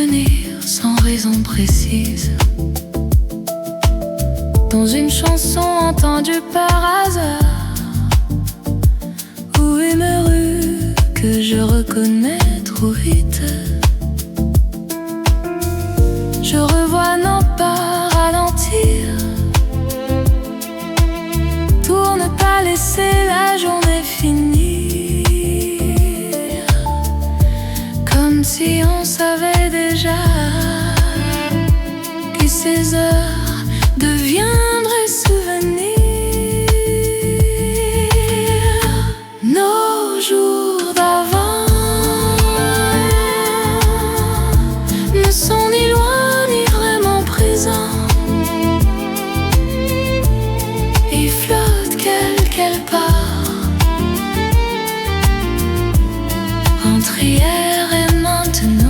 venir sans raison précise, dans une chanson entendue par hasard, ou une rue que je reconnais trop vite. Je revois nos pas ralentir, pour ne pas laisser la journée finir, comme si on savait déjà que ces heures deviendraient souvenirs. Nos jours d'avant ne sont ni loin ni vraiment présents. Ils flottent quelque part entre hier et maintenant.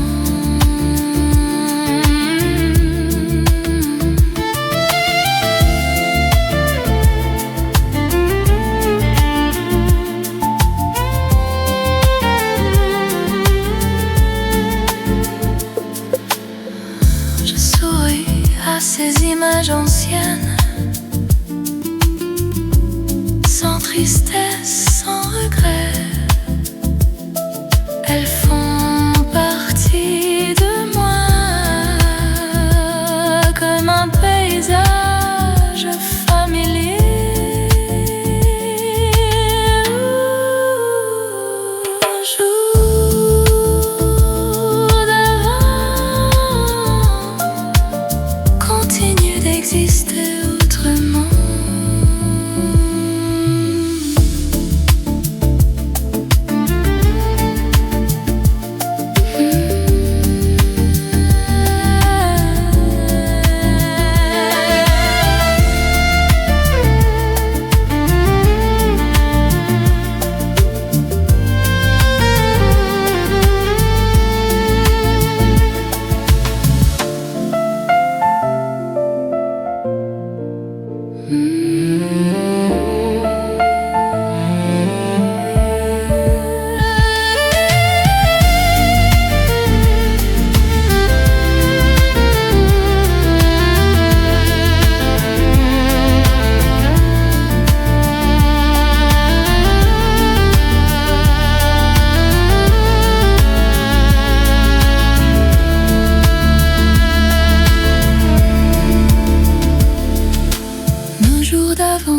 Je souris à ces images anciennes, sans tristesse, sans regret. Elles font partie de moi, comme un paysage familier. Jour d'avant continue d'exister autrement. Nos jours d'avant,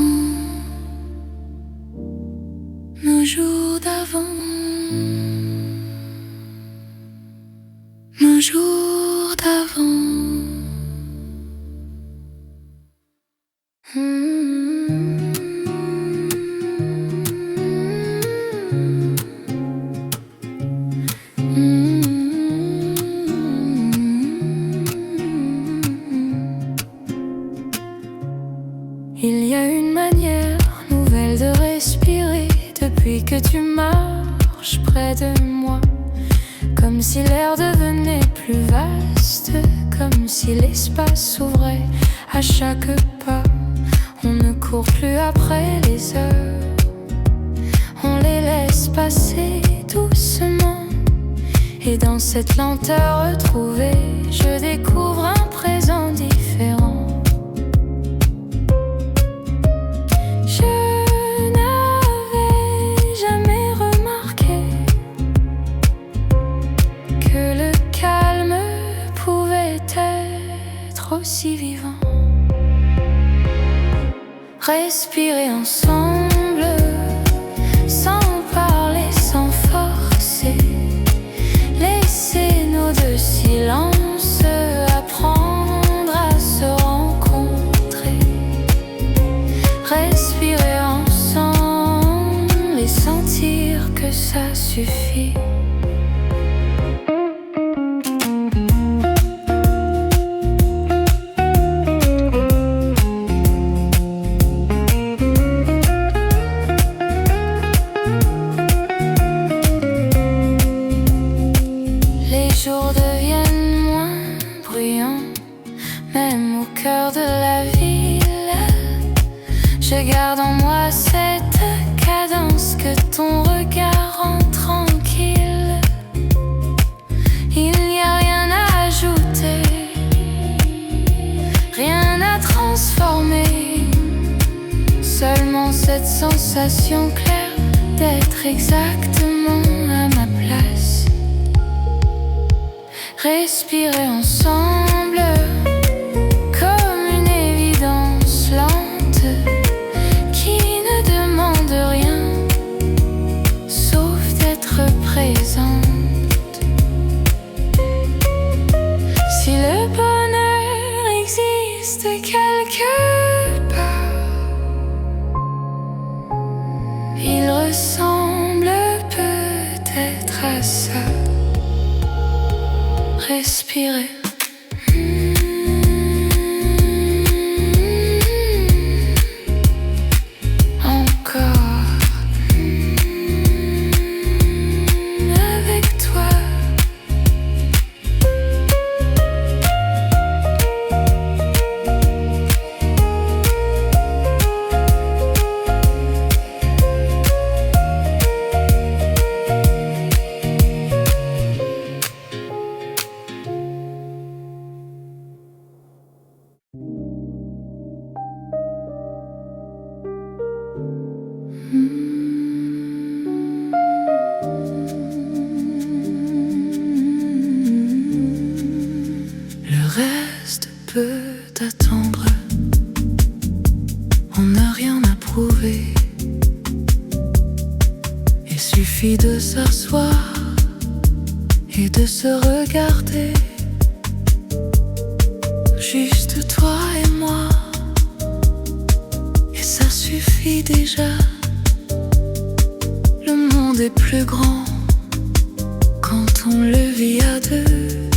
nos jours d'avant, nos jours d'avant. Il y a une manière nouvelle de respirer depuis que tu marches près de moi, comme si l'air devenait plus vaste, comme si l'espace s'ouvrait à chaque pas. On ne court plus après les heures, on les laisse passer doucement. Et dans cette lenteur retrouvée, je découvre un présent différent. Aussi vivant, respirer ensemble, sans parler, sans forcer, laisser nos deux silences, apprendre à se rencontrer, respirer ensemble et sentir que ça suffit. Cœur de la ville, je garde en moi cette cadence que ton regard rend tranquille. Il n'y a rien à sensation claire d'être exactement à ma place. Respirer ensemble comme une évidence lente qui ne demande rien sauf d'être présente. Si le bonheur existe quelque part, il ressemble peut-être à ça. Respirer. Encore avec toi. Le reste peut attendre. On n'a rien à prouver. Il suffit de s'asseoir et de se regarder. Juste toi et moi. Et ça suffit déjà. Le monde est plus grand quand on le vit à deux.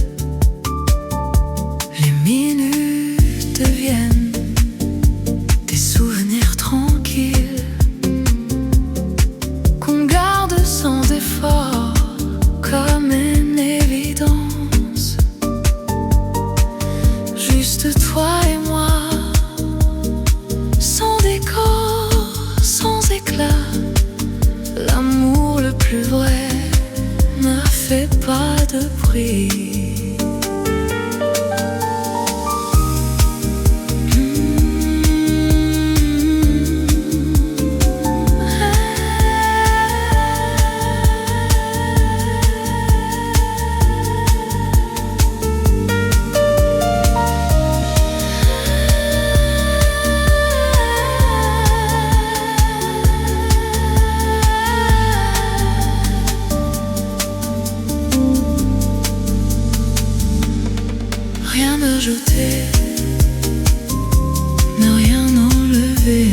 Les minutes deviennent des souvenirs tranquilles qu'on garde sans effort comme une évidence. Juste toi et moi, sans décor, sans éclat. L'amour le plus vrai ne fait pas de bruit. Rien ajouter, ne rien enlever.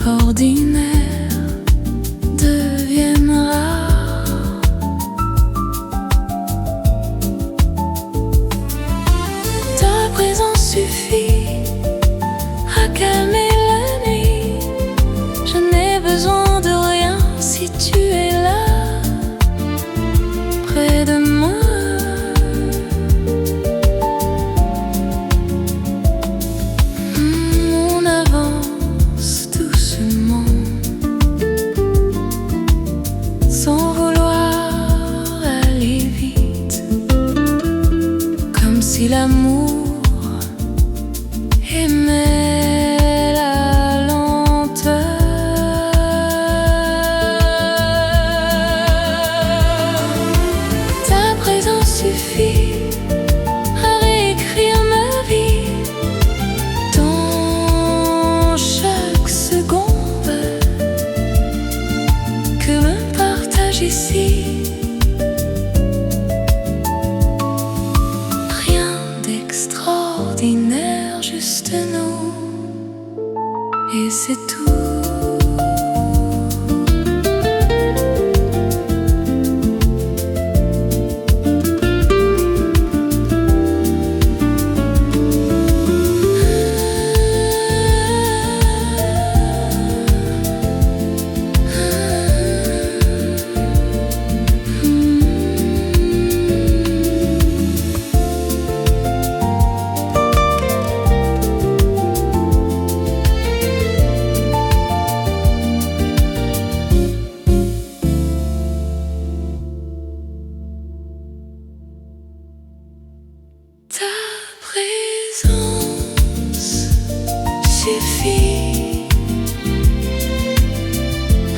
Ordinaires deviennent rares. Ta présence suffit à calmer la nuit. Je n'ai besoin de rien si tu es là, près de moi. On avance doucement, sans vouloir aller vite, comme si l'amour aimait la lenteur. Ta présence suffit à réécrire ma vie dans chaque seconde que me partage ici. Rien d'extra. Ta présence suffit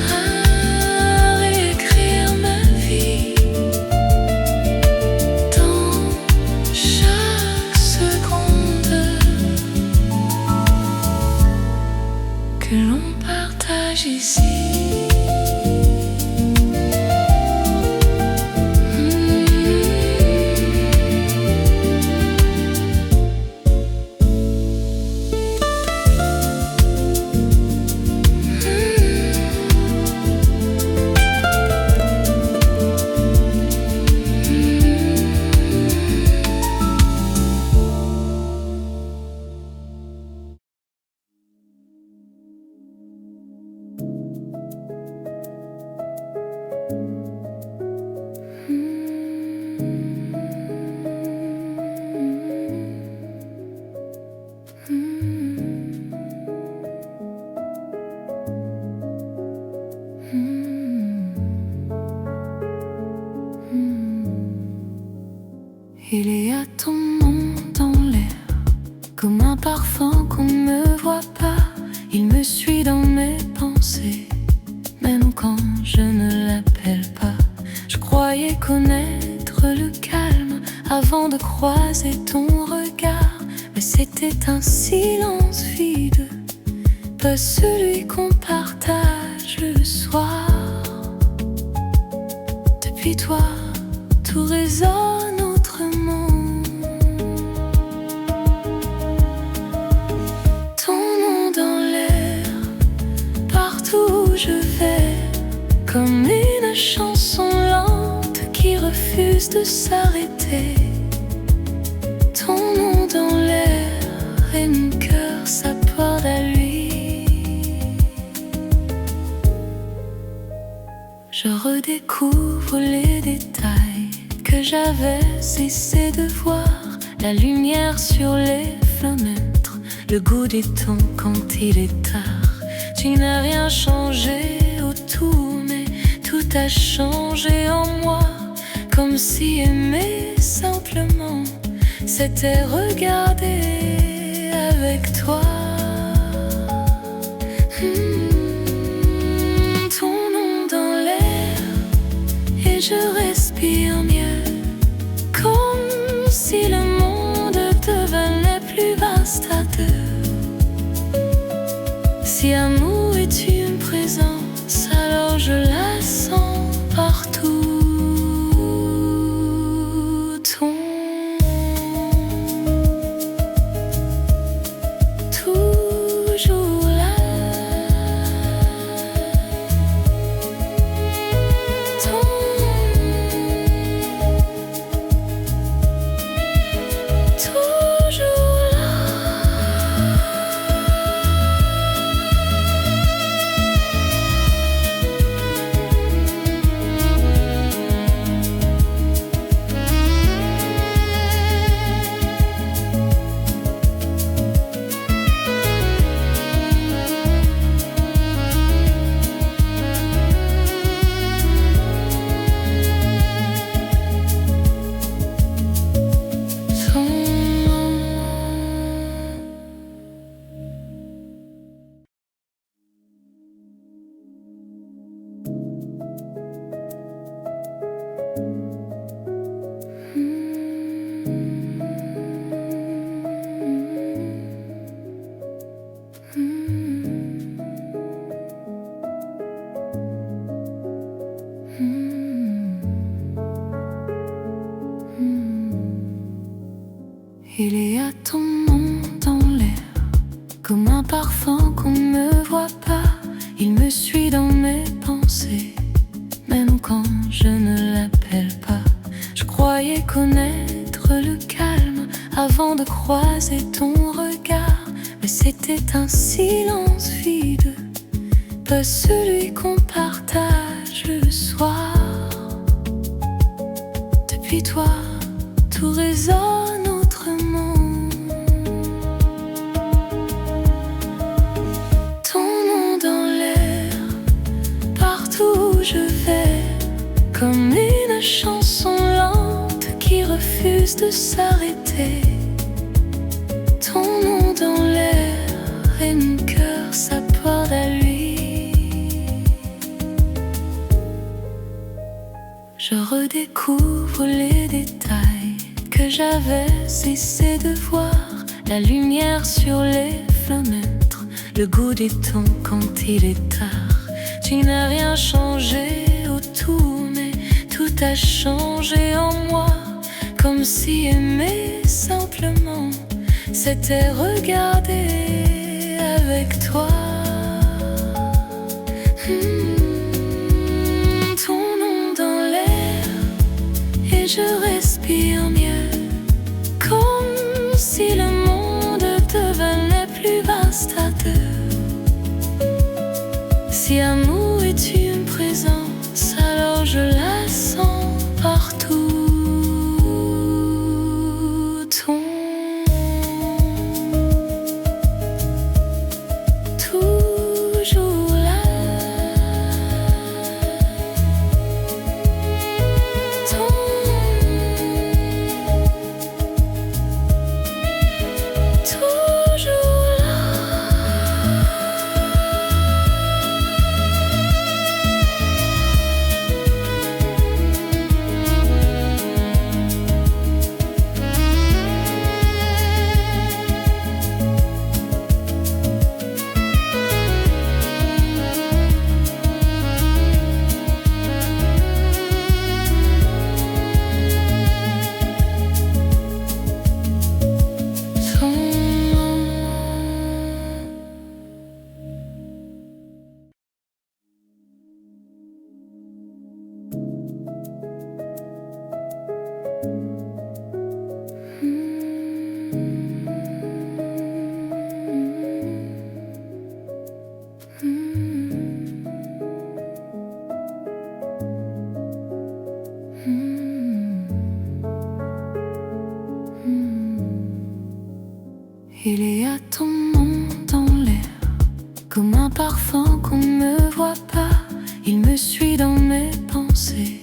à réécrire ma vie. Dans chaque seconde que l'on partage ici. Il y a ton nom dans l'air, comme un parfum qu'on ne voit pas. Il me suit dans mes pensées, même quand je ne l'appelle pas. Je croyais connaître le calme avant de croiser ton regard, mais c'était un silence vide, pas celui qu'on partage le soir. Depuis toi, tout résonne autrement. Ton nom dans l'air, partout où je vais, comme une chanson lente qui refuse de s'arrêter. Ton nom dans l'air et mon cœur s'accorde à lui. Je redécouvre les détails que j'avais cessé de voir. La lumière sur les fenêtres, le goût des temps quand il est tard. Tu n'as rien changé autour, mais tout a changé en moi. Comme si aimer simplement, c'était regarder avec toi. Ton nom dans l'air et je respire mieux, comme si le monde devenait plus vaste à deux. Si amour est une présence, alors je la sens partout. Ton toujours là. Ton toujours là. Il y a ton nom dans l'air, comme un parfum qu'on ne voit pas. Il me suit dans mes pensées, même quand je ne l'appelle pas. Je croyais connaître le calme avant de croiser ton regard, mais c'était un silence vide, pas celui qu'on partage le soir. Depuis toi, tout résonne autrement. Ton nom dans l'air, partout où je vais, comme une chanson lente qui refuse refuse de s'arrêter. Ton nom dans l'air et mon cœur s'accorde à lui. Je redécouvre les détails que j'avais cessé de voir. La lumière sur les fenêtres, le goût des tons quand il est tard. Tu n'as rien changé autour, mais tout a changé en moi. Comme si aimer simplement, c'était regarder avec toi. Ton nom dans l'air et je respire mieux. Comme si le monde devenait plus vaste à deux. Si amour est une présence, alors je la sens partout. Ton toujours là. Ton toujours là. Il y a ton nom dans l'air, comme un parfum qu'on ne voit pas. Il me suit dans mes pensées,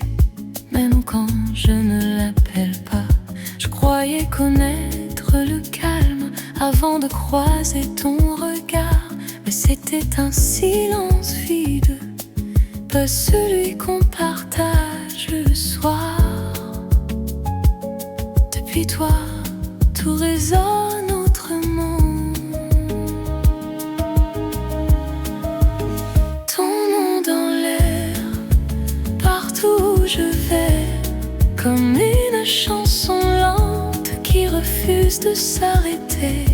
même quand je ne l'appelle pas. Je croyais connaître le calme avant de croiser ton regard, mais c'était un silence vide, pas celui qu'on partage le soir. Depuis toi, tout résonne autrement. Ton nom dans l'air, partout où je vais, comme une chanson lente qui refuse de s'arrêter.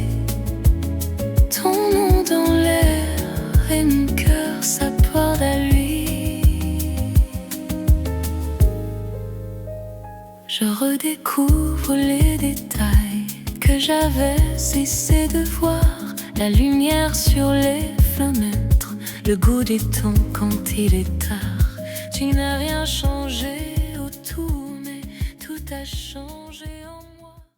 Ton nom dans l'air et mon cœur s'accorde à lui. Je redécouvre les détails que j'avais cessé de voir. La lumière sur les fenêtres, le goût des tons quand il est tard. Tu n'as rien changé autour, mais tout a changé.